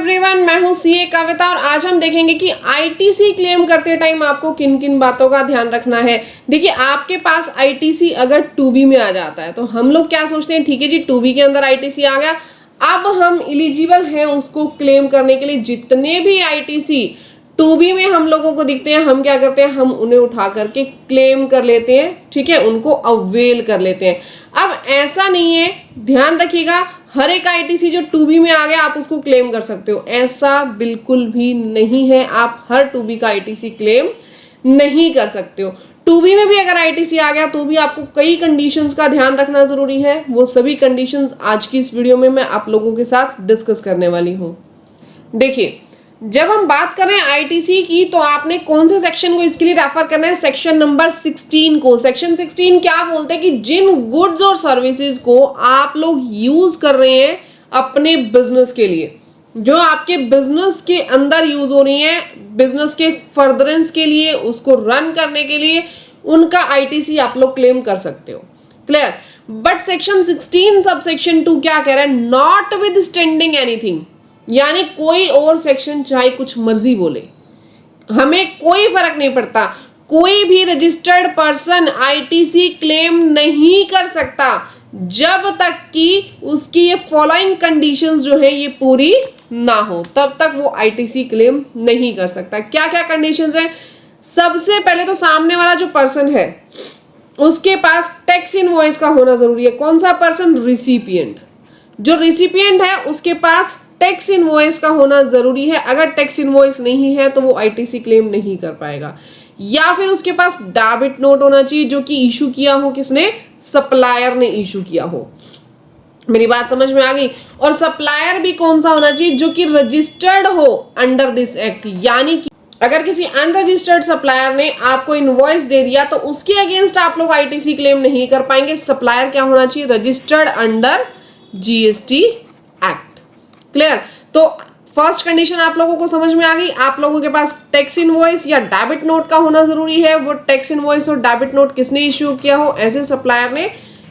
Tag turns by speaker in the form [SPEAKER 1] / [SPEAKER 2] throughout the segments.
[SPEAKER 1] Everyone, मैं हूं CA कविता और आज हम देखेंगे कि आईटीसी क्लेम करते टाइम आपको किन किन बातों का ध्यान रखना है। देखिए, आपके पास आईटीसी अगर 2B में आ जाता है तो हम लोग क्या सोचते हैं, ठीक है जी 2B के अंदर आईटीसी आ गया, अब हम एलिजिबल हैं उसको क्लेम करने के लिए। जितने भी आईटीसी 2B में हम लोगों को दिखते हैं, हम क्या करते हैं, हम उन्हें उठा करके क्लेम कर लेते हैं, ठीक है, उनको अवेल कर लेते हैं। अब ऐसा नहीं है, ध्यान रखिएगा, हर एक आईटीसी जो 2B में आ गया आप उसको क्लेम कर सकते हो, ऐसा बिल्कुल भी नहीं है। आप हर 2B का आईटीसी क्लेम नहीं कर सकते हो। 2B में भी अगर आईटीसी आ गया तो भी आपको कई कंडीशंस का ध्यान रखना जरूरी है। वो सभी कंडीशंस आज की इस वीडियो में मैं आप लोगों के साथ डिस्कस करने वाली हूँ। देखिए, जब हम बात कर रहे हैं आईटीसी की तो आपने कौन से सेक्शन को इसके लिए रेफर करना है, सेक्शन नंबर 16 को। सेक्शन 16 क्या बोलते हैं कि जिन गुड्स और सर्विसेज को आप लोग यूज कर रहे हैं अपने बिजनेस के लिए, जो आपके बिजनेस के अंदर यूज हो रही है, बिजनेस के फर्दरेंस के लिए, उसको रन करने के लिए, उनका आईटीसी आप लोग क्लेम कर सकते हो। Clear? But section 16 sub section 2 क्या कह रहा है, नॉट विद स्टैंडिंग एनीथिंग, यानी कोई और सेक्शन चाहे कुछ मर्जी बोले, हमें कोई फर्क नहीं पड़ता, कोई भी रजिस्टर्ड पर्सन आईटीसी क्लेम नहीं कर सकता जब तक कि उसकी ये फॉलोइंग कंडीशंस जो है ये पूरी ना हो, तब तक वो आईटीसी क्लेम नहीं कर सकता। क्या क्या कंडीशंस है? सबसे पहले तो सामने वाला जो पर्सन है उसके पास टैक्स इनवॉइस का होना जरूरी है। कौन सा पर्सन? रिसिपिएंट। जो रिसिपिएंट है उसके पास टैक्स इनवॉइस का होना जरूरी है। अगर टैक्स इनवॉइस नहीं है तो वो आईटीसी क्लेम नहीं कर पाएगा। या फिर उसके पास डेबिट नोट होना चाहिए जो कि इशू किया हो, किसने? सप्लायर ने इशू किया हो। मेरी बात समझ में आ गई? और सप्लायर भी कौन सा होना चाहिए? जो कि रजिस्टर्ड हो अंडर दिस एक्ट, यानी कि अगर किसी अनरजिस्टर्ड सप्लायर ने आपको इनवॉइस दे दिया तो उसके अगेंस्ट आप लोग आईटीसी क्लेम नहीं कर पाएंगे। सप्लायर क्या होना चाहिए? Registered under GST act. Clear? तो फर्स्ट कंडीशन आप लोगों को समझ में आ गई। आप लोगों के पास टैक्स इनवॉइस या डेबिट नोट का होना जरूरी है। वो टैक्स इनवॉइस और डेबिट नोट किसने इश्यू किया हो? ऐसे सप्लायर ने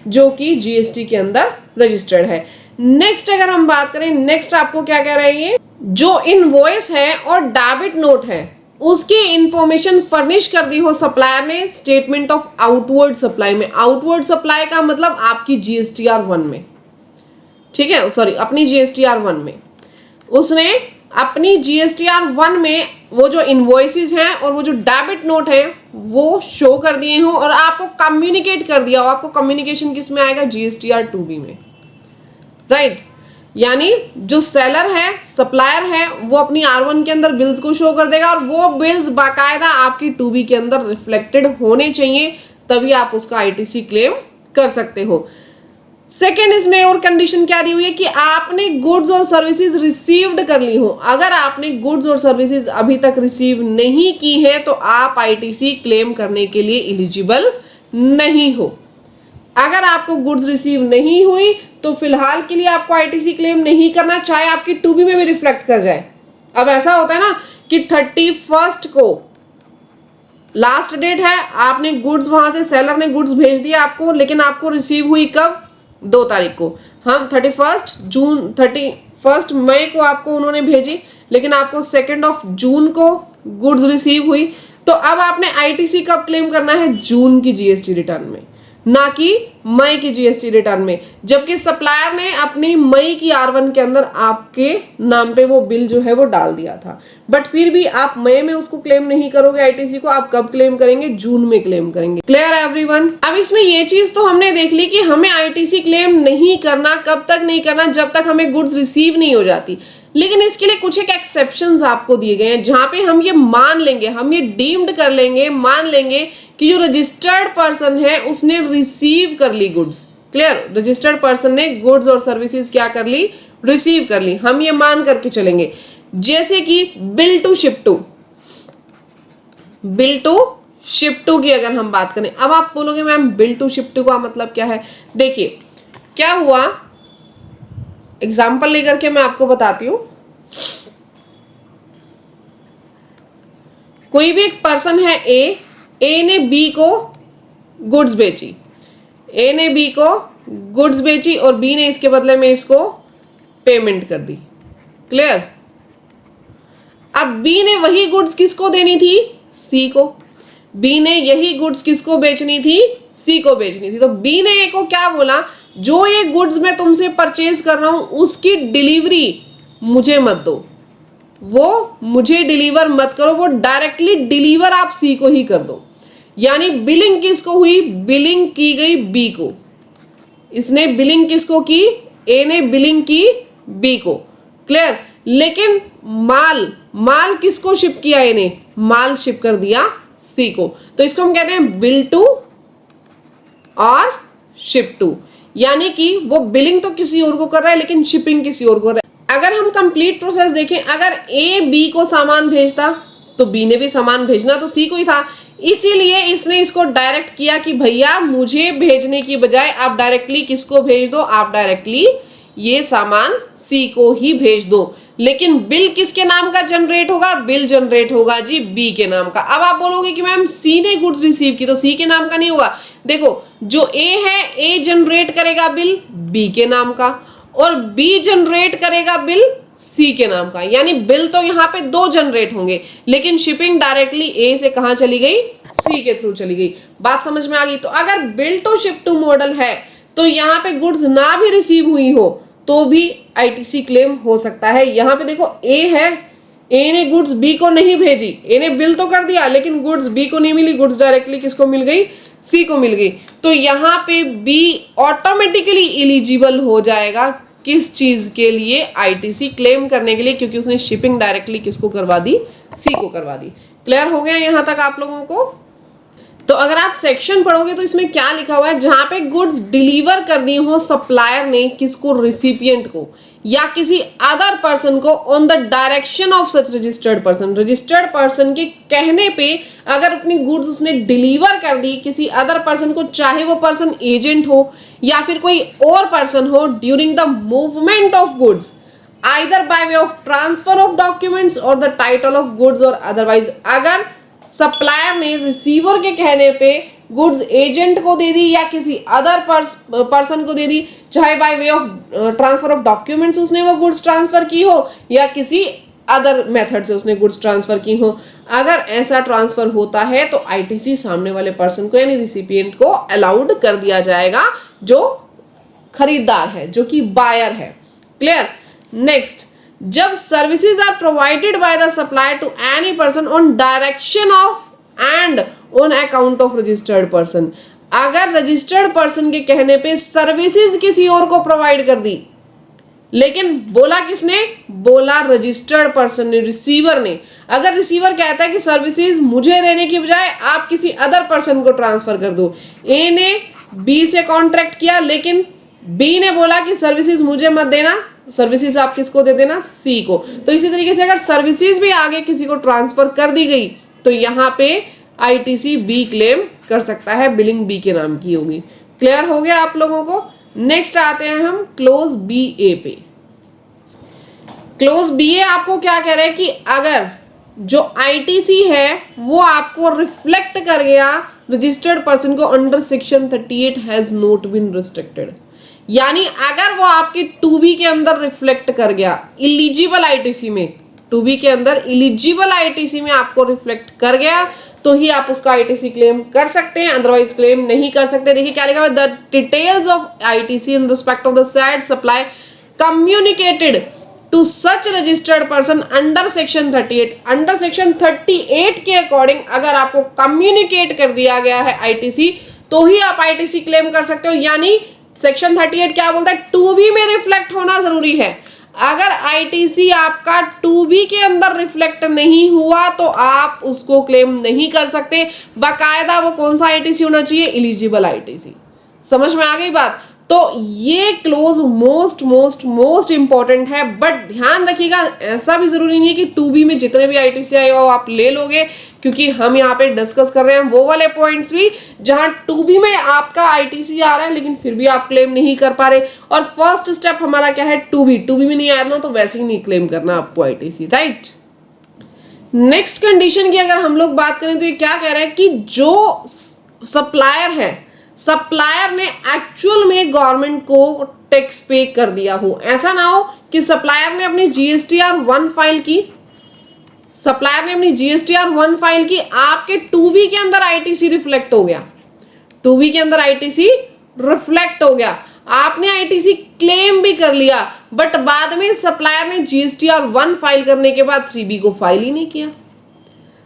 [SPEAKER 1] जो कि जीएसटी के अंदर रजिस्टर्ड है। नेक्स्ट अगर हम बात करें, नेक्स्ट आपको क्या कह रहे हैं, जो इनवॉइस है और डेबिट नोट है उसकी इंफॉर्मेशन फर्निश कर दी हो सप्लायर ने स्टेटमेंट ऑफ आउटवर्ड सप्लाई में। आउटवर्ड सप्लाई का मतलब आपकी जीएसटीआर 1 में, ठीक है, सॉरी अपनी जीएसटीआर 1 में उसने अपनी जीएसटीआर 1 में वो जो इनवॉइसेस हैं और वो जो डेबिट नोट है वो शो कर दिए हो और आपको कम्युनिकेट कर दिया हो। आपको कम्युनिकेशन किस में आएगा? जीएसटीआर 2B में, राइट? यानी जो सेलर है, सप्लायर है, वो अपनी R1 के अंदर बिल्स को शो कर देगा और वो बिल्स बाकायदा आपकी 2B के अंदर रिफ्लेक्टेड होने चाहिए, तभी आप उसका आईटीसी क्लेम कर सकते हो। सेकेंड, इसमें और कंडीशन क्या दी हुई है कि आपने गुड्स और सर्विसेज रिसीव्ड कर ली हो। अगर आपने गुड्स और सर्विसेज अभी तक रिसीव नहीं की है तो आप आईटीसी क्लेम करने के लिए एलिजिबल नहीं हो। अगर आपको गुड्स रिसीव नहीं हुई तो फिलहाल के लिए आपको आईटीसी क्लेम नहीं करना, चाहे आपकी 2B में भी रिफ्लेक्ट कर जाए। अब ऐसा होता है ना कि 31 को लास्ट डेट है, आपने गुड्स वहां से सेलर ने गुड्स भेज दिया आपको, लेकिन आपको रिसीव हुई कब? 2 तारीख को। हम 31 मई को आपको उन्होंने भेजी, लेकिन आपको 2 जून को गुड्स रिसीव हुई। तो अब आपने आईटीसी कब क्लेम करना है? जून की जीएसटी रिटर्न में, ना कि मई की जीएसटी रिटर्न में। जबकि सप्लायर ने अपनी मई की R1 के अंदर आपके नाम पे वो बिल जो है वो डाल दिया था, बट फिर भी आप मई में उसको क्लेम नहीं करोगे आईटीसी को। आप कब क्लेम करेंगे? जून में क्लेम करेंगे। क्लियर है एवरीवन? अब इसमें ये चीज तो हमने देख ली कि हमें आईटीसी क्लेम नहीं करना। कब तक नहीं करना? जब तक हमें गुड्स रिसीव नहीं हो जाती। लेकिन इसके लिए कुछ एक एक्सेप्शंस आपको दिए गए हैं जहां पे हम ये मान लेंगे, हम ये डीम्ड कर लेंगे, मान लेंगे कि जो रजिस्टर्ड पर्सन है उसने रिसीव कर ली गुड्स। क्लियर? रजिस्टर्ड पर्सन ने गुड्स और सर्विसेज क्या कर ली? रिसीव कर ली। हम ये मान करके चलेंगे, जैसे कि bill to ship to, bill to ship to की अगर हम बात करें। अब आप बोलोगे ma'am bill to ship to का मतलब क्या है? देखिए क्या हुआ, एग्जाम्पल लेकर के मैं आपको बताती हूं। कोई भी एक पर्सन है ए ने बी को गुड्स बेची, ए ने बी को गुड्स बेची और बी ने इसके बदले में इसको पेमेंट कर दी। क्लियर? अब बी ने वही गुड्स किसको देनी थी, सी को। बी ने यही गुड्स किसको बेचनी थी, सी को बेचनी थी। तो बी ने ए को क्या बोला, जो ये गुड्स मैं तुमसे परचेज कर रहा हूं उसकी डिलीवरी मुझे मत दो, वो मुझे डिलीवर मत करो, वो डायरेक्टली डिलीवर आप सी को ही कर दो। यानी बिलिंग किसको हुई, बिलिंग की गई बी को। इसने बिलिंग किसको की, ए ने बिलिंग की बी को। क्लियर। लेकिन माल किसको शिप किया, ए ने माल शिप कर दिया सी को। तो इसको हम कहते हैं बिल टू और शिप टू। यानी कि वो बिलिंग तो किसी और को कर रहा है लेकिन शिपिंग किसी और को कर रहा है। अगर हम कंप्लीट प्रोसेस देखें, अगर ए बी को सामान भेजता तो बी ने भी सामान भेजना तो सी को ही था। इसीलिए इसने इसको डायरेक्ट किया कि भैया मुझे भेजने की बजाय आप डायरेक्टली किसको भेज दो, आप डायरेक्टली ये सामान सी को ही भेज दो। लेकिन बिल किसके नाम का जनरेट होगा, बिल जनरेट होगा जी बी के नाम का। अब आप बोलोगे कि मैम सी ने गुड्स रिसीव की तो सी के नाम का नहीं होगा। देखो जो ए है, ए जनरेट करेगा बिल बी के नाम का और बी जनरेट करेगा बिल सी के नाम का। यानी बिल तो यहाँ पे दो जनरेट होंगे लेकिन शिपिंग डायरेक्टली ए से कहाँ चली गई, सी के थ्रू चली गई। बात समझ में आ गई। तो अगर bill to ship to model है तो यहाँ पे गुड्स ना भी रिसीव हुई हो तो भी आईटीसी क्लेम हो सकता है। यहाँ पे देखो ए है, ए ने गुड्स बी को नहीं भेजी, ए ने बिल तो कर दिया लेकिन गुड्स बी को नहीं मिली, गुड्स डायरेक्टली किसको मिल गई, सी को मिल गई। तो यहाँ पे बी ऑटोमेटिकली एलिजिबल हो जाएगा किस चीज के लिए, आईटीसी क्लेम करने के लिए, क्योंकि उसने शिपिंग डायरेक्टली किसको करवा दी, सी को करवा दी। क्लियर हो गया यहाँ तक आप लोगों को। तो अगर आप सेक्शन पढ़ोगे तो इसमें क्या लिखा हुआ है, जहां पे गुड्स डिलीवर कर दी हो सप्लायर ने किसको, रिसिपिएंट को या किसी अदर पर्सन को, on the direction of such registered person, registered person के कहने पे अगर अपनी गुड्स उसने डिलीवर कर दी किसी अदर पर्सन को, चाहे वो पर्सन एजेंट हो या फिर कोई और पर्सन हो, during the movement of goods either by way of transfer of documents और द टाइटल ऑफ गुड्स और अदरवाइज। अगर सप्लायर ने रिसीवर के कहने पे गुड्स एजेंट को दे दी या किसी अदर पर्सन को दे दी, चाहे by way of transfer of documents उसने वो गुड्स ट्रांसफर की हो या किसी अदर मेथड से उसने गुड्स ट्रांसफर की हो, अगर ऐसा ट्रांसफर होता है तो आईटीसी सामने वाले पर्सन को यानी रिसिपिएंट को अलाउड कर दिया जाएगा, जो खरीदार है, जो कि बायर है। क्लियर। नेक्स्ट, जब services are provided by the supplier to any person on direction of and on account of registered person, अगर रजिस्टर्ड पर्सन के कहने पे सर्विसेज किसी और को प्रोवाइड कर दी, लेकिन बोला किसने, बोला रजिस्टर्ड पर्सन ने, रिसीवर ने। अगर रिसीवर कहता है कि सर्विसेज मुझे देने की बजाय आप किसी अदर पर्सन को ट्रांसफर कर दो, ए ने बी से कॉन्ट्रैक्ट किया लेकिन बी ने बोला कि सर्विसेज मुझे मत देना, सर्विसेज आप किसको दे देना, सी को। तो इसी तरीके से अगर सर्विसेज भी आगे किसी को ट्रांसफर कर दी गई तो यहाँ पे आईटीसी बी क्लेम कर सकता है, बिलिंग बी के नाम की होगी। क्लियर हो गया आप लोगों को। नेक्स्ट आते हैं हम क्लोज बी ए पे। क्लोज बी ए आपको क्या कह रहा है कि अगर जो आईटीसी है वो आपको रिफ्लेक्ट कर गया रजिस्टर्ड पर्सन को under section 38 has not been restricted, यानी अगर वो आपकी 2B के अंदर रिफ्लेक्ट कर गया, इलिजिबल आईटीसी में, 2B के अंदर इलिजिबल आईटीसी में आपको रिफ्लेक्ट कर गया तो ही आप उसका आईटीसी क्लेम कर सकते हैं, अदरवाइज क्लेम नहीं कर सकते। देखिए क्या लिखा हुआ है, the details of ITC in respect of the said supply communicated to such registered person under section 38, under section 38 के अकॉर्डिंग अगर आपको कम्युनिकेट कर दिया गया है आईटीसी तो ही आप आईटीसी क्लेम कर सकते हो। यानी सेक्शन 38 क्या बोलता है, 2B में रिफ्लेक्ट होना जरूरी है। अगर आईटीसी आपका 2B के अंदर रिफ्लेक्ट नहीं हुआ तो आप उसको क्लेम नहीं कर सकते। बाकायदा वो कौन सा आईटीसी होना चाहिए, एलिजिबल आईटीसी। समझ में आ गई बात। तो ये close most most most important है, बट ध्यान रखिएगा ऐसा भी जरूरी नहीं है कि 2B में जितने भी आईटीसी आए हो आप ले लोगे, क्योंकि हम यहाँ पे डिस्कस कर रहे हैं वो वाले पॉइंट्स भी जहां 2B में आपका आईटीसी आ रहा है लेकिन फिर भी आप क्लेम नहीं कर पा रहे। और फर्स्ट स्टेप हमारा क्या है, 2B में नहीं आया ना तो वैसे ही नहीं क्लेम करना आपको आईटीसी, राइट। नेक्स्ट कंडीशन की अगर हम लोग बात करें तो ये क्या कह रहा है कि जो सप्लायर है, सप्लायर ने एक्चुअल में गवर्नमेंट को टैक्स पे कर दिया हो। ऐसा ना हो कि सप्लायर ने अपनी GSTR 1 फाइल की सप्लायर ने अपनी जीएसटीआर 1 फाइल की, आपके 2B के अंदर आईटीसी रिफ्लेक्ट हो गया, 2B के अंदर आईटीसी रिफ्लेक्ट हो गया, आपने आईटीसी क्लेम भी कर लिया, बट बाद में सप्लायर ने जीएसटीआर 1 फाइल करने के बाद 3B को फाइल ही नहीं किया,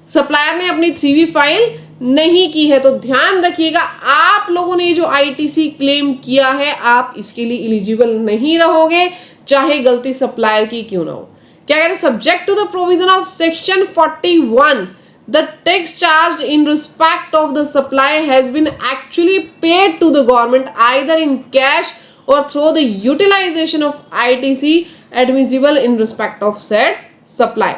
[SPEAKER 1] सप्लायर ने अपनी 3B फाइल नहीं की है। तो ध्यान रखिएगा, आप लोगों ने जो आईटीसी क्लेम किया है आप इसके लिए एलिजिबल नहीं रहोगे, चाहे गलती सप्लायर की क्यों ना हो। क्या कह रहे, subject to the provision of section 41 the tax charged in respect of the supply has been actually paid to the government either in cash or through the utilization of ITC admissible in respect of said supply।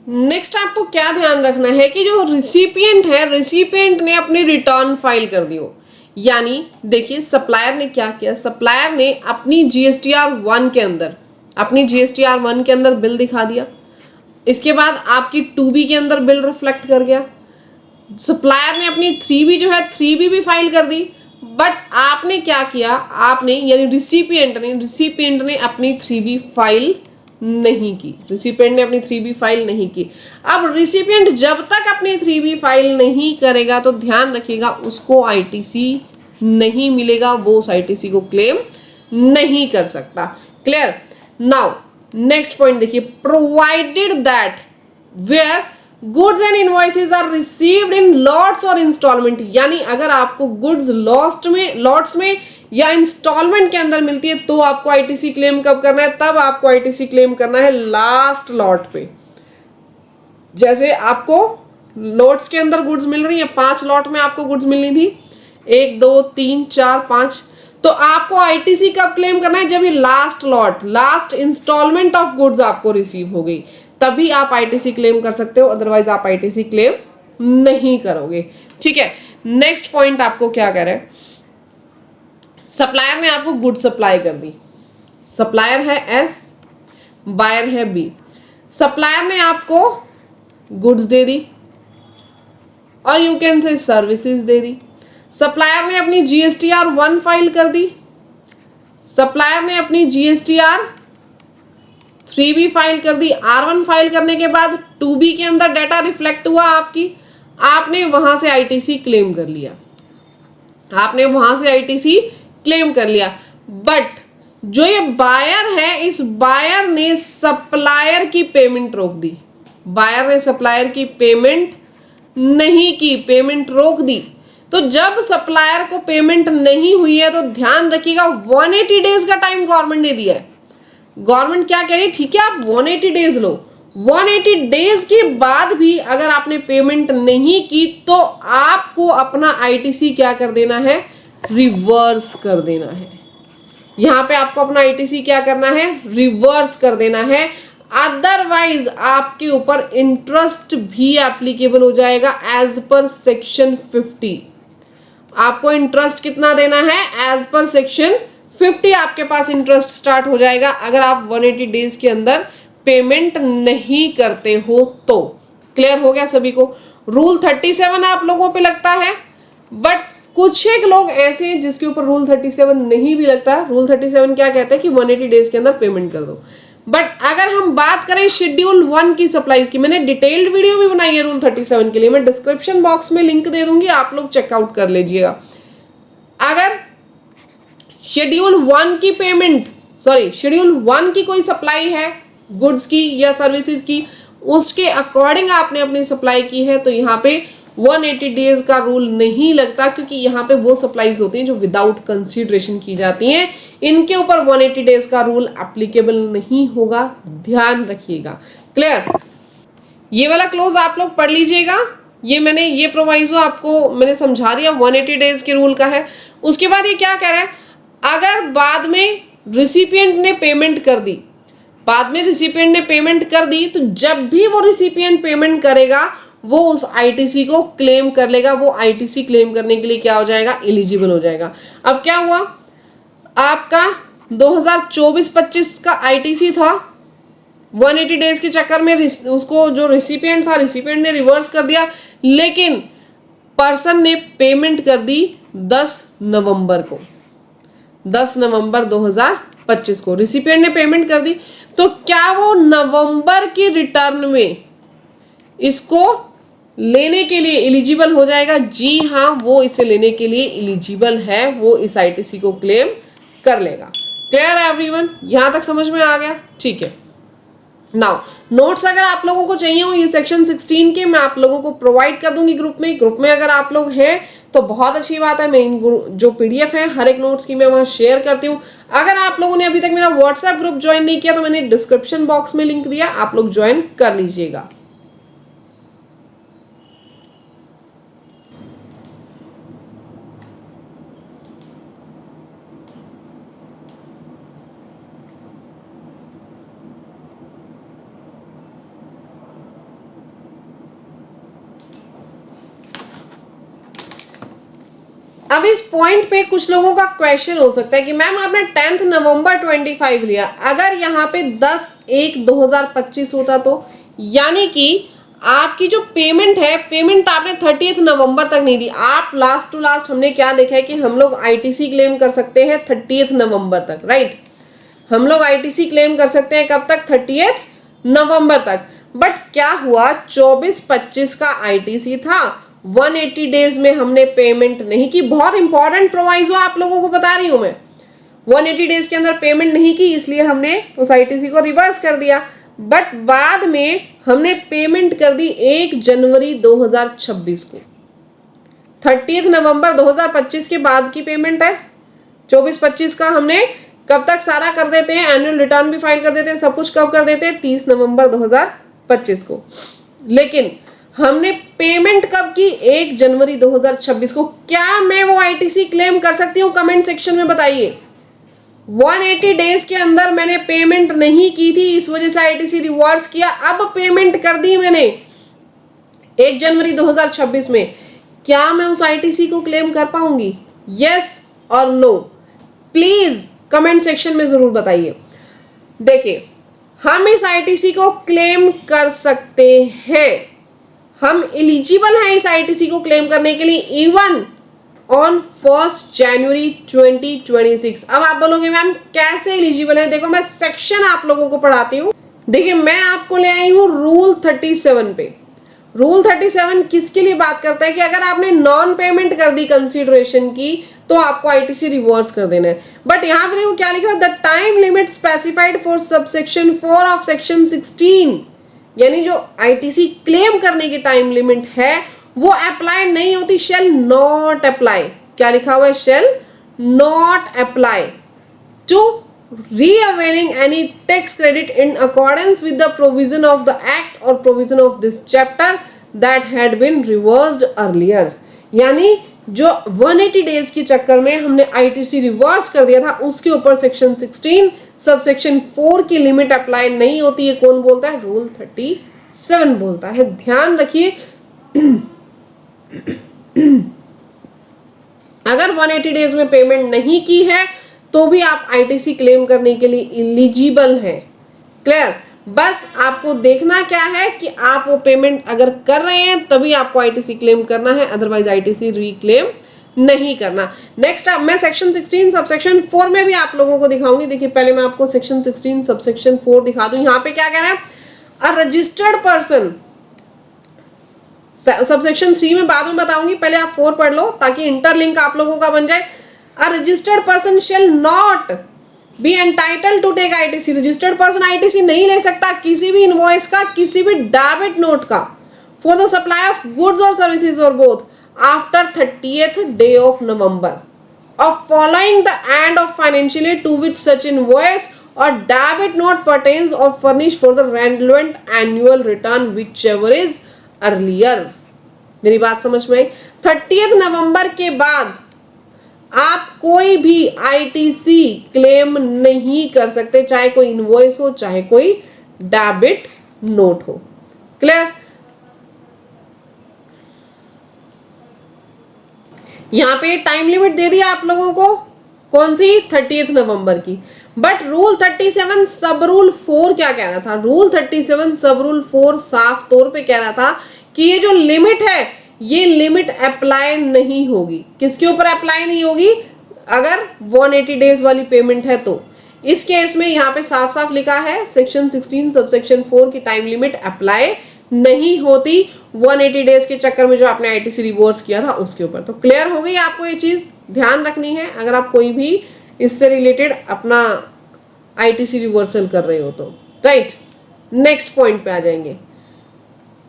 [SPEAKER 1] Next आपको क्या ध्यान रखना है कि जो recipient है, recipient ने अपनी रिटर्न फाइल कर दी हो, यानी देखिए सप्लायर ने क्या किया, सप्लायर ने अपनी जीएसटीआर 1 के अंदर, अपनी जीएसटीआर 1 के अंदर बिल दिखा दिया, इसके बाद आपकी 2B के अंदर बिल रिफ्लेक्ट कर गया, सप्लायर ने अपनी 3B जो है 3B भी फाइल कर दी, बट आपने क्या किया, आपने यानी रिसिपिएंट ने अपनी 3B फाइल नहीं की, रिसिपिएंट ने अपनी 3B फाइल नहीं की। अब रिसिपिएंट जब तक अपनी 3B फाइल नहीं करेगा तो ध्यान रखिएगा उसको आईटीसी नहीं मिलेगा, वो उस आईटीसी को क्लेम नहीं कर सकता। क्लियर। नाउ नेक्स्ट पॉइंट देखिए, provided that where goods and invoices are received in lots और इंस्टॉलमेंट, यानी अगर आपको गुड्स लॉट्स में या इंस्टॉलमेंट के अंदर मिलती है तो आपको आईटीसी क्लेम कब करना है, तब आपको आईटीसी क्लेम करना है लास्ट लॉट पे। जैसे आपको लॉट्स के अंदर गुड्स मिल रही है, 5 लॉट में आपको गुड्स मिलनी थी, 1 2 3 4 5, तो आपको आईटीसी कब क्लेम करना है, जब ये last lot, last installment of goods आपको रिसीव हो गई, तभी आप आईटीसी क्लेम कर सकते हो, अदरवाइज आप आईटीसी क्लेम नहीं करोगे। ठीक है। नेक्स्ट पॉइंट आपको क्या कह रहा है, सप्लायर ने आपको गुड सप्लाई कर दी, सप्लायर है एस, बायर है बी, सप्लायर ने आपको गुड्स दे दी और you can say services they the, supplier ने अपनी जीएसटीआर 1 फाइल कर दी, सप्लायर ने अपनी जीएसटीआर 3B फाइल कर दी, R1 फाइल करने के बाद 2B के अंदर डाटा रिफ्लेक्ट हुआ आपकी, आपने वहां से आईटीसी क्लेम कर लिया, आपने वहां से आईटीसी क्लेम कर लिया, बट जो ये बायर है, इस बायर ने सप्लायर की पेमेंट रोक दी, बायर ने सप्लायर की पेमेंट नहीं की, पेमेंट रोक दी। तो जब सप्लायर को पेमेंट नहीं हुई है तो ध्यान रखिएगा 180 डेज का टाइम गवर्नमेंट ने दिया है। गवर्नमेंट क्या कह रही है, ठीक है आप 180 डेज लो, 180 डेज के बाद भी अगर आपने पेमेंट नहीं की तो आपको अपना आईटीसी क्या कर देना है, रिवर्स कर देना है। यहां पे आपको अपना आईटीसी क्या करना है, रिवर्स कर देना है, अदरवाइज आपके ऊपर इंटरेस्ट भी एप्लीकेबल हो जाएगा एज पर सेक्शन 50। आपको इंटरेस्ट कितना देना है, एज पर सेक्शन 50 आपके पास इंटरेस्ट स्टार्ट हो जाएगा अगर आप 180 डेज के अंदर पेमेंट नहीं करते हो तो। क्लियर हो गया सभी को। रूल 37 आप लोगों पे लगता है, बट कुछ एक लोग ऐसे हैं जिसके ऊपर रूल 37 नहीं भी लगता। रूल 37 क्या कहता है कि 180 डेज के अंदर पेमेंट कर दो, बट अगर हम बात करें शेड्यूल 1 की सप्लाईज की, मैंने डिटेल्ड वीडियो भी बनाई है रूल 37 के लिए, मैं डिस्क्रिप्शन बॉक्स में लिंक दे दूंगी, आप लोग चेकआउट कर लीजिएगा। अगर शेड्यूल 1 की पेमेंट, शेड्यूल 1 की कोई सप्लाई है गुड्स की या सर्विसेज की, उसके अकॉर्डिंग आपने अपनी सप्लाई की है तो यहाँ पे 180 डेज का रूल नहीं लगता, क्योंकि यहाँ पे वो सप्लाईज होती हैं जो विदाउट कंसीडरेशन की जाती हैं, इनके ऊपर 180 डेज का रूल एप्लीकेबल नहीं होगा, ध्यान रखिएगा। क्लियर। ये वाला क्लोज आप लोग पढ़ लीजिएगा, ये प्रोवाइजो आपको मैंने समझा दिया 180 डेज के रूल का है। उसके बाद ये क्या कह रहा है, अगर बाद में रिसिपिएंट ने पेमेंट कर दी, बाद में रिसिपिएंट ने पेमेंट कर दी, तो जब भी वो रिसिपिएंट पेमेंट करेगा वो उस आईटीसी को क्लेम कर लेगा, वो आईटीसी क्लेम करने के लिए क्या हो जाएगा, एलिजिबल हो जाएगा। अब क्या हुआ, आपका 2024-25 का आईटीसी था, 180 डेज के चक्कर में उसको जो रिसिपिएंट था, रिसिपिएंट ने रिवर्स कर दिया, लेकिन पर्सन ने पेमेंट कर दी 10 नवंबर को, 10 नवंबर 2025 को रिसिपिएंट ने पेमेंट कर दी, तो क्या वो नवंबर की रिटर्न में इसको लेने के लिए एलिजिबल हो जाएगा? जी हाँ, वो इसे लेने के लिए एलिजिबल है, वो इस आईटीसी को क्लेम कर लेगा। क्लियर है एवरीवन? यहां तक समझ में आ गया? ठीक है। नाउ नोट्स अगर आप लोगों को चाहिए हो ये सेक्शन 16 के, मैं आप लोगों को प्रोवाइड कर दूंगी ग्रुप में अगर आप लोग हैं तो बहुत अच्छी बात है। मैं इन जो पीडीएफ है हर एक नोट्स की मैं वहां शेयर करती हूँ। अगर आप लोगों ने अभी तक मेरा व्हाट्सएप ग्रुप ज्वाइन नहीं किया तो मैंने डिस्क्रिप्शन बॉक्स में लिंक दिया, आप लोग ज्वाइन कर लीजिएगा। अब इस पॉइंट पे कुछ लोगों का क्वेश्चन हो सकता है कि मैम आपने 10 नवंबर 25 लिया, अगर यहाँ पे 10/1/2025 होता तो, यानी कि आपकी जो पेमेंट है, पेमेंट आपने 30 नवंबर तक नहीं दी। आप लास्ट टू लास्ट हमने क्या देखा है कि हम लोग आईटीसी क्लेम कर सकते हैं 30 नवंबर तक, राइट? हम लोग आईटीसी क्लेम कर सकते हैं कब तक? 30 नवंबर तक। बट क्या हुआ, 24-25 का आईटीसी था, 180 डेज में हमने पेमेंट नहीं की। बहुत इंपॉर्टेंट प्रोवाइजो आप लोगों को बता रही हूं मैं। 180 डेज के अंदर पेमेंट नहीं की, इसलिए हमने उस आईटीसी को रिवर्स कर दिया। बट बाद में हमने पेमेंट कर दी 1 जनवरी 2026 को। 30 नवंबर 2025 के बाद की पेमेंट है। 24-25 का हमने कब तक सारा कर देते हैं, एनुअल रिटर्न भी फाइल कर देते हैं, सब कुछ कब कर देते हैं? 30 नवंबर 2025 को। लेकिन हमने पेमेंट कब की? 1 जनवरी 2026 को। क्या मैं वो आईटीसी क्लेम कर सकती हूँ? कमेंट सेक्शन में बताइए। 180 डेज के अंदर मैंने पेमेंट नहीं की थी, इस वजह से आईटीसी रिवर्स किया। अब पेमेंट कर दी मैंने 1 जनवरी 2026 में, क्या मैं उस आईटीसी को क्लेम कर पाऊंगी? यस और नो? प्लीज कमेंट सेक्शन में जरूर बताइए। देखिए, हम इस आईटीसी को क्लेम कर सकते हैं, हम एलिजिबल हैं इस आईटीसी को क्लेम करने के लिए इवन ऑन 1 जनवरी 2026। अब आप बोलोगे मैम कैसे एलिजिबल है? देखो मैं सेक्शन आप लोगों को पढ़ाती हूँ। देखिए मैं आपको ले आई हूँ रूल 37 पे। रूल 37 किसके लिए बात करता है कि अगर आपने नॉन पेमेंट कर दी कंसीडरेशन की तो आपको आईटीसी रिवर्स कर देना है। बट यहाँ पे देखो क्या लिखा है, the time limit specified for subsection 4 of section 16, यानी जो आईटीसी क्लेम करने की टाइम लिमिट है वो अप्लाई नहीं होती, शेल नॉट अप्लाई। क्या लिखा हुआ है? Shall not apply to reavailing any tax credit in accordance with the provision of the act or provision of this chapter that had been reversed earlier। यानी जो 180 डेज के चक्कर में हमने आईटीसी रिवर्स कर दिया था उसके ऊपर सेक्शन 16 सबसेक्शन 4 की लिमिट अप्लाई नहीं होती है। कौन बोलता है? रूल 37 बोलता है। ध्यान रखिए अगर 180 डेज में पेमेंट नहीं की है तो भी आप आईटीसी क्लेम करने के लिए एलिजिबल हैं। क्लियर? बस आपको देखना क्या है कि आप वो पेमेंट अगर कर रहे हैं तभी आपको आईटीसी क्लेम करना है, अदरवाइज आईटीसी रिक्लेम नहीं करना। नेक्स्ट मैं सेक्शन 16 सबसेक्शन 4 में भी आप लोगों को दिखाऊंगी। देखिए पहले मैं आपको सेक्शन 16 सबसेक्शन 4 दिखा दूं। यहाँ पे क्या कह रहा है? अ रजिस्टर्ड पर्सन, सबसेक्शन 3 में बाद में बताऊंगी, पहले आप 4 पढ़ लो ताकि इंटरलिंक आप लोगों का बन जाए। A registered person shall not be entitled to take ITC। Registered person ITC नहीं ले सकता किसी भी इनवॉइस का, किसी भी डेबिट नोट का, for the supply of goods और सर्विसेज और both after 30th day of November of following the end of financial year to which such invoice or debit note pertains or furnished for the relevant annual return whichever is earlier। मेरी बात समझ में आई? 30th नवंबर के बाद आप कोई भी ITC claim नहीं कर सकते, चाहे कोई इनवॉइस हो चाहे कोई डेबिट नोट हो। क्लियर? यहां पे टाइम लिमिट दे दिया आप लोगों को, कौन सी? 30th नवंबर की। बट रूल 37 सब रूल 4 क्या कह रहा था? रूल 37 सब रूल 4 साफ तौर पे कह रहा था कि ये जो लिमिट है ये लिमिट अप्लाई नहीं होगी। किसके ऊपर अप्लाई नहीं होगी? अगर 180 डेज वाली पेमेंट है तो। इस केस में यहाँ पे साफ साफ लिखा है सेक्शन 16 सबसेक्शन 4 की टाइम लिमिट अप्लाई नहीं होती 180 डेज के चक्कर में जो आपने आईटीसी रिवर्स किया था उसके ऊपर। तो क्लियर हो गई आपको, ये चीज ध्यान रखनी है अगर आप कोई भी इससे रिलेटेड अपना आईटीसी रिवर्सल कर रहे हो तो, राइट। नेक्स्ट पॉइंट पे आ जाएंगे,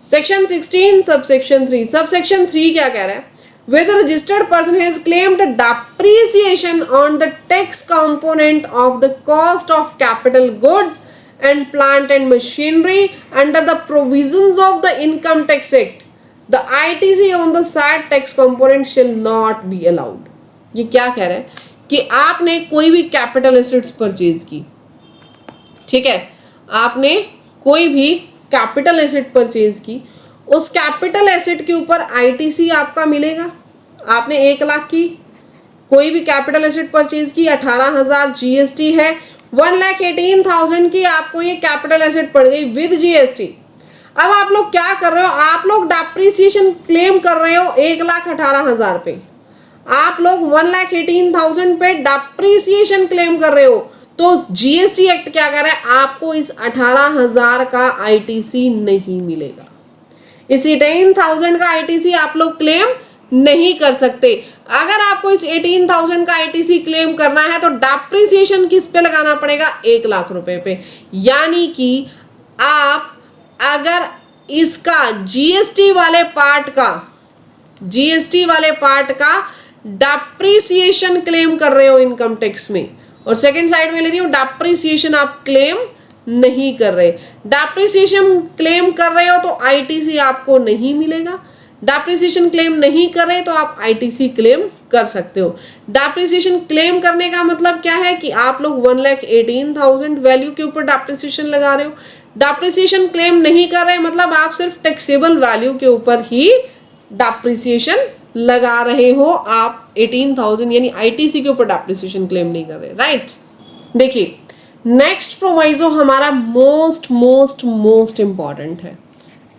[SPEAKER 1] सेक्शन 16 सबसेक्शन 3। सबसेक्शन 3 क्या कह रहा है, whether registered person has claimed depreciation on the tax component of the cost of capital goods and plant and machinery under the provisions of the Income Tax Act, the ITC on the said tax component shall not be allowed। ये क्या कह रहा है कि आपने कोई भी capital assets purchase की, ठीक है, आपने कोई भी कैपिटल एसेट परचेज की, उस कैपिटल एसेट के ऊपर आईटीसी आपका मिलेगा। आपने 1 लाख की कोई भी कैपिटल एसेट परचेज की, 18,000 जीएसटी है, 1,18,000 की आपको ये कैपिटल एसेट पड़ गई विद जीएसटी। अब आप लोग क्या कर रहे हो, आप लोग डेप्रिसिएशन क्लेम कर रहे हो 1,18,000 पे, आप लोग 1,18,000 पे डेप्रिसिएशन क्लेम कर रहे हो। तो जीएसटी एक्ट क्या कर रहा है, आपको इस 18,000 का आईटीसी नहीं मिलेगा, इस 18,000 का आईटीसी आप लोग क्लेम नहीं कर सकते। अगर आपको इस 18,000 का आईटीसी क्लेम करना है तो डेप्रिसिएशन किस पे लगाना पड़ेगा, 1 लाख रुपए पे। यानी कि आप अगर इसका जीएसटी वाले पार्ट का डेप्रिसिएशन क्लेम कर रहे हो इनकम टैक्स में, और सेकंड साइड में ले रही हूं डेप्रिसिएशन आप क्लेम नहीं कर रहे, डेप्रिसिएशन क्लेम कर रहे हो तो आईटीसी आपको नहीं मिलेगा, डेप्रिसिएशन क्लेम नहीं कर रहे तो आप आईटीसी क्लेम कर सकते हो। डेप्रिसिएशन क्लेम करने का मतलब क्या है कि आप लोग 1,18,000 वैल्यू के ऊपर डेप्रिसिएशन लगा रहे हो। डेप्रिसिएशन क्लेम नहीं कर रहे मतलब आप सिर्फ टैक्सेबल वैल्यू के ऊपर ही डेप्रिसिएशन लगा रहे हो, आप 18,000 यानी आईटीसी के ऊपर डेप्रिसिएशन क्लेम नहीं कर रहे, राइट। देखिए नेक्स्ट प्रोवाइजो हमारा मोस्ट इंपॉर्टेंट है,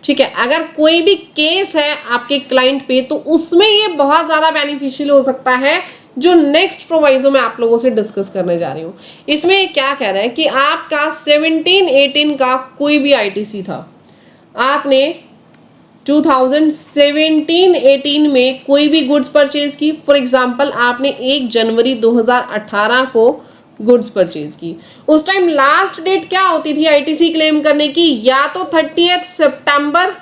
[SPEAKER 1] ठीक है। अगर कोई भी केस है आपके क्लाइंट पे तो उसमें ये बहुत ज्यादा बेनिफिशियल हो सकता है, जो नेक्स्ट प्रोवाइजो में आप लोगों से डिस्कस करने जा रही हूँ। इसमें क्या कह रहा है कि आपका 17-18 का कोई भी आईटीसी था, आपने 2017-18 में कोई भी गुड्स परचेज की, फॉर एग्जांपल आपने 1 जनवरी 2018 को गुड्स परचेज की, उस टाइम लास्ट डेट क्या होती थी आईटीसी क्लेम करने की, या तो 30 सितंबर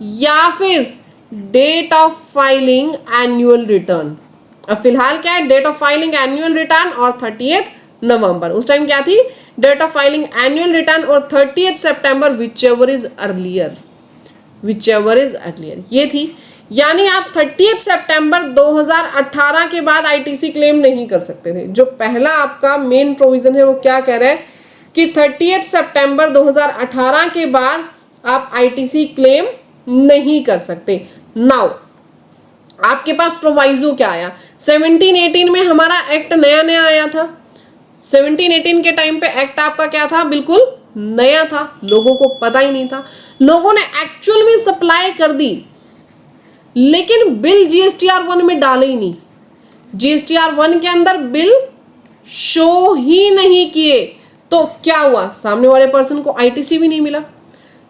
[SPEAKER 1] या फिर date of filing annual return. अब फिलहाल क्या है, date of filing annual return और 30 नवंबर। उस टाइम क्या थी, date of filing annual return और 30 सितंबर विचएवर इज अर्लियर ये थी। यानी आप 30 सितंबर 2018 के बाद आईटीसी क्लेम नहीं कर सकते थे। जो पहला आपका मेन प्रोविजन है वो क्या कह रहा है कि 30 सितंबर 2018 के बाद आप आईटीसी क्लेम नहीं कर सकते। नाउ आपके पास प्रोवाइजो क्या आया, 17-18 में हमारा एक्ट नया आया था। 17-18 के टाइम पे एक्ट आपका क्या था, बिल्कुल नया था, लोगों को पता ही नहीं था, लोगों ने एक्चुअल में सप्लाई कर दी लेकिन बिल जीएसटीआर 1 में डाले ही नहीं, जीएसटीआर 1 के अंदर बिल शो ही नहीं किए। तो क्या हुआ, सामने वाले पर्सन को आईटीसी भी नहीं मिला।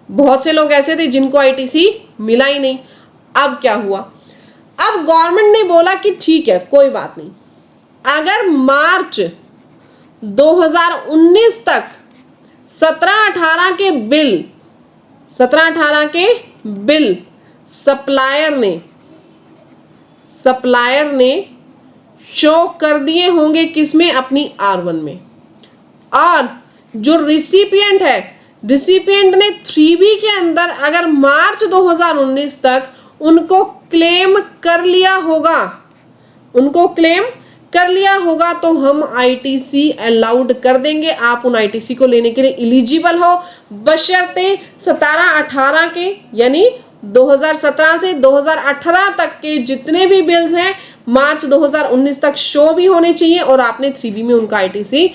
[SPEAKER 1] बहुत से लोग ऐसे थे जिनको आईटीसी मिला ही नहीं। अब क्या हुआ, अब गवर्नमेंट ने बोला कि ठीक है कोई बात नहीं, अगर मार्च 2019 तक 17-18 के बिल सप्लायर ने शो कर दिए होंगे किसमें, अपनी R1 में, और जो रिसिपिएंट ने 3B के अंदर अगर मार्च 2019 तक उनको क्लेम कर लिया होगा तो हम आईटीसी अलाउड कर देंगे। आप उन आईटीसी को लेने के लिए एलिजिबल हो, बशर्ते 17-18 के यानी 2017 से 2018 तक के जितने भी बिल्स हैं मार्च 2019 तक शो भी होने चाहिए, और आपने 3B में उनका आईटीसी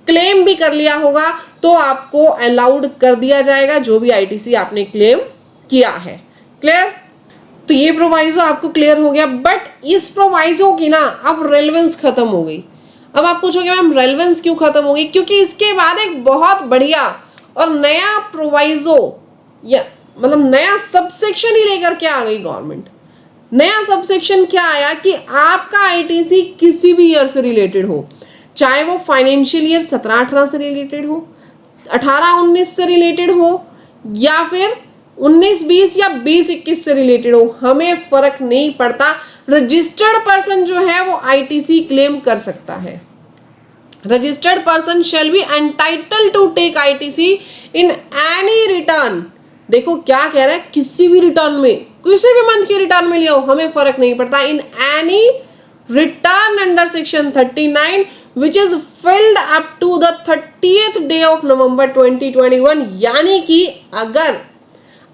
[SPEAKER 1] क्लेम भी कर लिया होगा तो आपको अलाउड कर दिया जाएगा जो भी आईटीसी आपने क्लेम किया है। क्लियर? तो ये प्रोवाइजो आपको क्लियर हो गया। बट इस प्रोवाइजो की ना अब रेलेवेंस खत्म हो गई। अब आप पूछोगे मैम रेलेवेंस क्यों खत्म हो गई? क्योंकि इसके बाद एक बहुत बढ़िया और नया प्रोवाइजो या मतलब नया सबसेक्शन ही लेकर के आ गई गवर्नमेंट। नया सबसेक्शन क्या आया कि आपका आईटीसी किसी भी ईयर से रिलेटेड हो, चाहे वो फाइनेंशियल ईयर 17-18 से रिलेटेड हो, 18-19 से रिलेटेड हो, या फिर 19-20 या 20-21 से रिलेटेड हो, हमें फर्क नहीं पड़ता। रजिस्टर्ड पर्सन जो है वो आईटीसी क्लेम कर सकता है। Registered person shall be entitled to take ITC in any return. देखो क्या कह रहा है, किसी भी रिटर्न में, किसी भी मंथ के रिटर्न में लिया हो, हमें फर्क नहीं पड़ता। In any return under section 39 which is filled up to the 30th day of November 2021। यानी कि अगर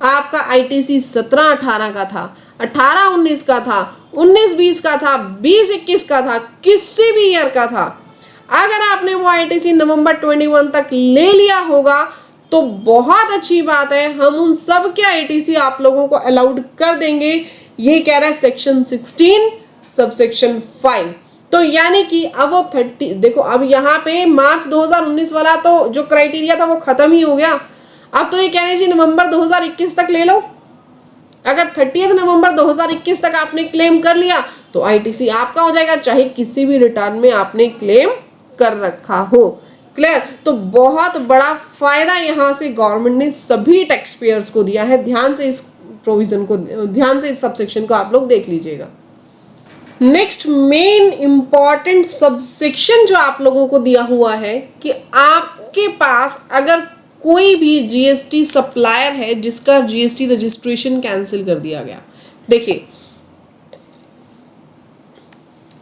[SPEAKER 1] आपका आईटीसी 17-18 का था, 18-19 का था, 19-20 का था, 20-21 का था, किसी भी ईयर का था, अगर आपने वो आईटीसी नवंबर 21 तक ले लिया होगा तो बहुत अच्छी बात है, हम उन सब के आईटीसी आप लोगों को अलाउड कर देंगे। ये कह रहा है सेक्शन 16 सबसेक्शन 5। तो यानी कि अब वो 30, देखो अब यहाँ पे मार्च 2019 वाला तो जो क्राइटेरिया था वो खत्म ही हो गया। अब तो ये कह रहे हैं जी नवंबर 2021 तक ले लो। अगर 30 नवंबर 2021 तक आपने क्लेम कर लिया तो आईटीसी आपका हो जाएगा, चाहे किसी भी रिटर्न में आपने क्लेम कर रखा हो। क्लियर? तो बहुत बड़ा फायदा यहाँ से गवर्नमेंट ने सभी टैक्स पेयर्स को दिया है। ध्यान से इस प्रोविजन को, ध्यान से इस सबसेक्शन को आप लोग देख लीजिएगा। नेक्स्ट मेन इंपॉर्टेंट सबसेक्शन जो आप लोगों को दिया हुआ है कि आपके पास अगर कोई भी जीएसटी सप्लायर है जिसका जीएसटी रजिस्ट्रेशन कैंसिल कर दिया गया। देखिए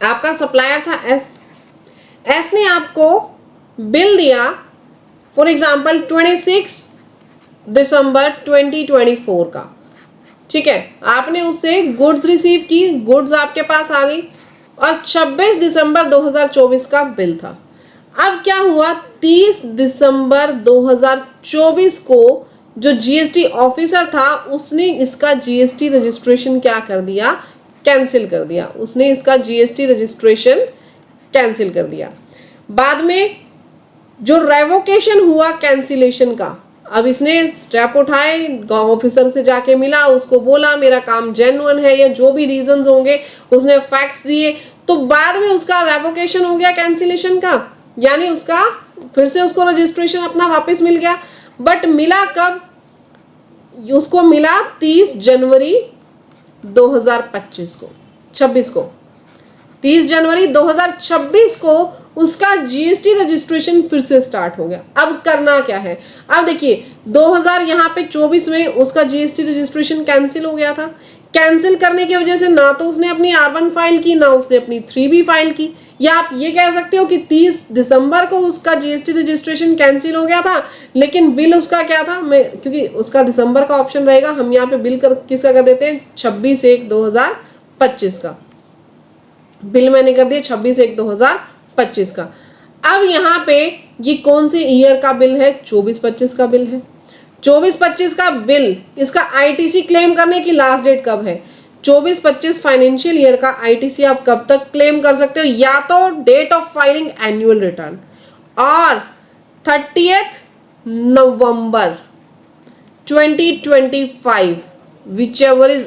[SPEAKER 1] आपका सप्लायर था एस ने आपको बिल दिया फॉर एग्जांपल 26 दिसंबर 2024 का, ठीक है, आपने उससे गुड्स रिसीव की, गुड्स आपके पास आ गई और 26 दिसंबर 2024 का बिल था। अब क्या हुआ, 30 दिसंबर 2024 को जो जीएसटी ऑफिसर था उसने इसका जीएसटी रजिस्ट्रेशन क्या कर दिया, कैंसिल कर दिया। उसने इसका जीएसटी रजिस्ट्रेशन कैंसिल कर दिया। बाद में जो रेवोकेशन हुआ कैंसिलेशन का, अब इसने स्टेप उठाए, गांव ऑफिसर से जाके मिला, उसको बोला मेरा काम जेन्युइन है या जो भी रीजंस होंगे उसने फैक्ट्स दिए, तो बाद में उसका रेवोकेशन हो गया कैंसिलेशन का, यानी उसका फिर से उसको रजिस्ट्रेशन अपना वापस मिल गया। बट मिला कब, उसको मिला 30 जनवरी 2025 को, 26 को, 30 जनवरी 2026 को उसका जीएसटी रजिस्ट्रेशन फिर से स्टार्ट हो गया। अब करना क्या है, अब देखिए 2000 यहाँ पे 24 में उसका जीएसटी रजिस्ट्रेशन कैंसिल हो गया था। कैंसिल करने की वजह से ना तो उसने अपनी R1 फाइल की, ना उसने अपनी 3B फाइल की, या आप ये कह सकते हो कि 30 दिसंबर को उसका जीएसटी रजिस्ट्रेशन कैंसिल हो गया था, लेकिन बिल उसका क्या था, मैं क्योंकि उसका दिसंबर का ऑप्शन रहेगा, हम यहाँ पे बिल किसका कर देते हैं, 26/1/2025 का बिल मैंने कर दिया 26/1/2025 का। अब यहाँ पे ये कौन से ईयर का बिल है, 24-25 का बिल है। 24-25 का बिल, इसका आईटीसी क्लेम करने की लास्ट डेट कब है, 24-25 फाइनेंशियल ईयर का आईटीसी आप कब तक क्लेम कर सकते हो, या तो date of filing annual return और 30 November 2025 whichever is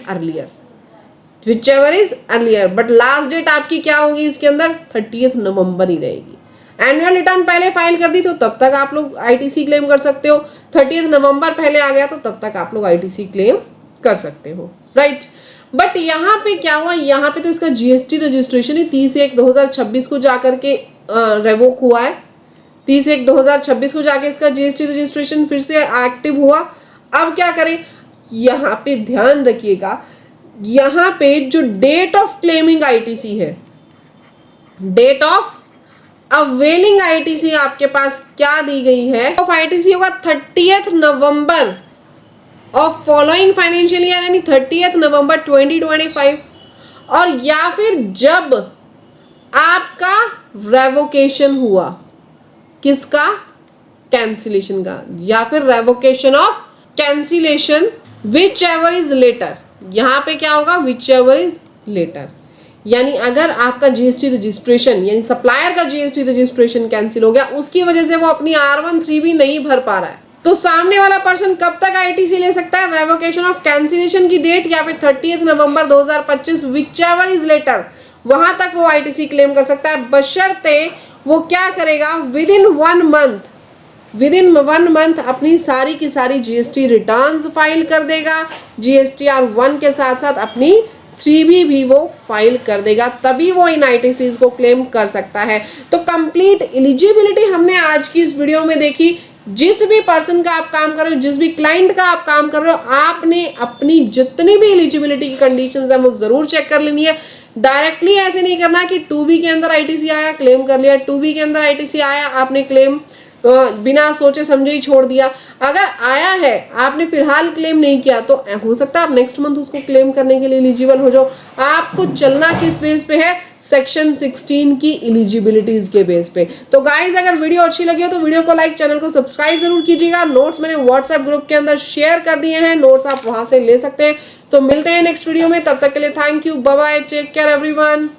[SPEAKER 1] earlier, but last date आपकी क्या होगी इसके अंदर, 30 नवंबर ही रहेगी। एनुअल रिटर्न पहले फाइल कर दी तो तब तक आप लोग आईटीसी क्लेम कर सकते हो, 30 नवंबर पहले आ गया तो तब तक आप लोग आईटीसी क्लेम कर सकते हो, राइट। बट यहाँ पे क्या हुआ, यहाँ पे तो इसका जीएसटी रजिस्ट्रेशन ही 30/1/2026 को जाकर के रेवोक हुआ है। 30/1/2026 को जाके इसका जीएसटी रजिस्ट्रेशन फिर से एक्टिव हुआ। अब क्या करें, यहाँ पे ध्यान रखिएगा, यहाँ पे जो डेट ऑफ क्लेमिंग आईटीसी है, डेट ऑफ अवेलिंग आईटीसी आपके पास क्या दी गई है, ऑफ आईटीसी होगा 30 November of following financial year, यानी 30 नवंबर 2025, और या फिर जब आपका रेवोकेशन हुआ, किसका, कैंसिलेशन का, या फिर revocation of cancellation whichever is later. यहाँ पे क्या होगा, विच एवर इज लेटर, यानी अगर आपका जीएसटी रजिस्ट्रेशन, यानी सप्लायर का जीएसटी रजिस्ट्रेशन कैंसिल हो गया, उसकी वजह से वो अपनी R1 3B नहीं भर पा रहा है, तो सामने वाला पर्सन कब तक आईटीसी ले सकता है? रेवोकेशन ऑफ कैंसिलेशन की डेट या फिर 30 November 2025 which ever is letter, वहां तक वो आईटीसी क्लेम कर सकता है, बशर्ते वो क्या करेगा, विद इन 1 मंथ अपनी सारी की सारी जीएसटी रिटर्न्स फाइल कर देगा, जीएसटीआर 1 के साथ साथ अपनी 3B भी वो फाइल कर देगा, तभी वो इन आईटीसीज को क्लेम कर सकता है। तो कंप्लीट एलिजिबिलिटी हमने आज की इस वीडियो में देखी। जिस भी पर्सन का आप काम कर रहे हो, जिस भी क्लाइंट का आप काम कर रहे हो, आपने अपनी जितनी भी एलिजिबिलिटी की कंडीशंस है वो जरूर चेक कर लेनी है। डायरेक्टली ऐसे नहीं करना कि 2B के अंदर आईटीसी आया क्लेम कर लिया, 2B के अंदर आईटीसी आया आपने क्लेम बिना सोचे समझे ही छोड़ दिया। अगर आया है आपने फिलहाल क्लेम नहीं किया तो हो सकता है आप नेक्स्ट मंथ उसको क्लेम करने के लिए एलिजिबल हो जाओ। आपको चलना किस बेस पे है? सेक्शन 16 की एलिजिबिलिटीज के बेस पे। तो गाइज अगर वीडियो अच्छी लगी हो तो वीडियो को लाइक, चैनल को सब्सक्राइब जरूर कीजिएगा। नोट्स मैंने व्हाट्सएप ग्रुप के अंदर शेयर कर दिए हैं, नोट्स आप वहां से ले सकते हैं। तो मिलते हैं नेक्स्ट वीडियो में, तब तक के लिए thank you, bye bye, take care everyone.